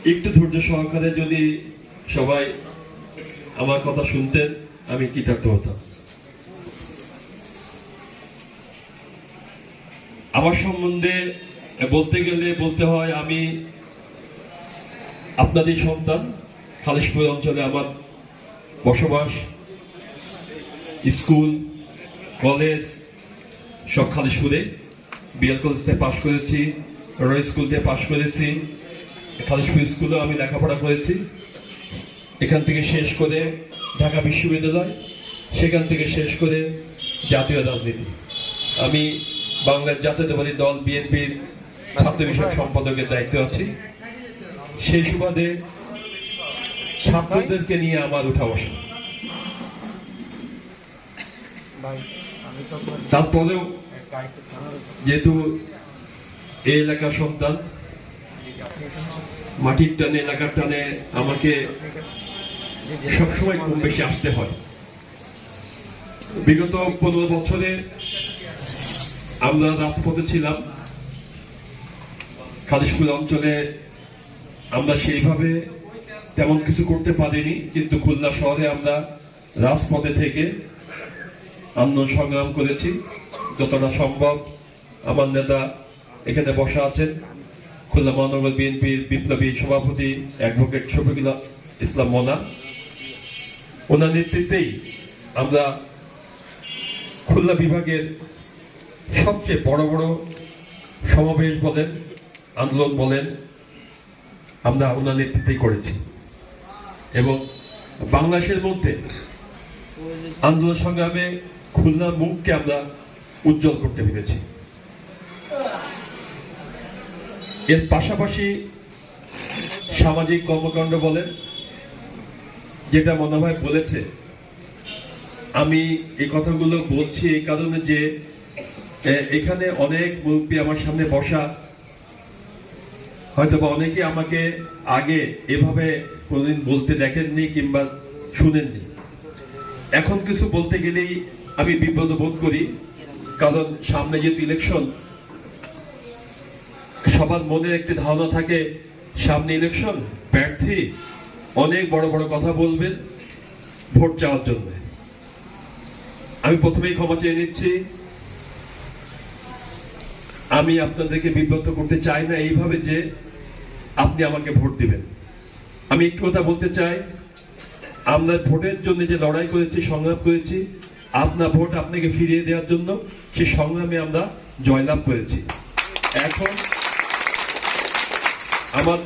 একটু ধৈর্য সহকারে যদি সবাই আমার কথা শুনতেন আমি কৃতজ্ঞ হতাম। আমার সম্বন্ধে বলতে গেলে বলতে হয় আমি আপনাদের সন্তান। খালিশপুর অঞ্চলে আমার বসবাস, স্কুল কলেজ সব খালিশপুরে। বিএল কলেজ থেকে পাশ করেছি, রয় স্কুল থেকে পাশ করেছি, খালিশপুর স্কুলে আমি লেখাপড়া করেছি। এখান থেকে শেষ করে ঢাকা বিশ্ববিদ্যালয়, সেখান থেকে শেষ করে জাতীয় রাজনীতি। আমি বাংলার জাতীয়তাবাদী দল বিএনপির ছাত্র বিষয়ক সম্পাদকের দায়িত্বে আছি। সেই সুবাদে ছাত্রদেরকে নিয়ে আমার উঠা বসা। তারপরেও যেহেতু এই এলাকার সন্তান, মাটির টানে এলাকার টানে আমাকে সবসময় কম বেশি আসতে হয়। বিগত 15 বছরে আমরা রাজপথে ছিলাম। খালিশপুর অঞ্চলে আমরা সেইভাবে তেমন কিছু করতে পারিনি, কিন্তু খুলনা শহরে আমরা রাজপথে থেকে আন্দোলন সংগ্রাম করেছি যতটা সম্ভব। আমার নেতা এখানে বসা আছেন, খুলনা মহানগর বিএনপির বিপ্লবী সভাপতি অ্যাডভোকেট শফিকুল ইসলাম মোনা, ওনার নেতৃত্বেই আমরা খুলনা বিভাগের সবচেয়ে বড় বড় সমাবেশ বলেন, আন্দোলন বলেন, আমরা ওনার নেতৃত্বেই করেছি। এবং বাংলাদেশের মধ্যে আন্দোলন সংগ্রামে খুলনার মুখকে আমরা উজ্জ্বল করতে পেরেছি। এর পাশাপাশি সামাজিক কর্মকাণ্ড বলেন, যেটা মনোভাব বলেছে, আমি এই কথাগুলো বলছি এই কারণে যে এখানে অনেক মুরব্বী আমার সামনে বসা, হয়তোবা অনেকে আমাকে আগে এভাবে কোনদিন বলতে দেখেননি কিংবা শুনেননি। এখন কিছু বলতে গেলেই আমি বিব্রত বোধ করি, কারণ সামনে যেহেতু ইলেকশন, সবার মনে একটি ধারণা থাকে সামনে ইলেকশন, প্রার্থী অনেক বড় বড় কথা বলবেন ভোট চাওয়ার জন্য। আমি প্রথমেই ক্ষমা চেয়ে নিচ্ছি, আমি আপনাদেরকে বিব্রত করতে চাই না এইভাবে যে আপনি আমাকে ভোট দিবেন। আমি একটু কথা বলতে চাই, আমরা ভোটের জন্য যে লড়াই করেছি, সংগ্রাম করেছি, আপনার ভোট আপনাকে ফিরিয়ে দেওয়ার জন্য, সেই সংগ্রামে আমরা জয়লাভ করেছি। এখন আমার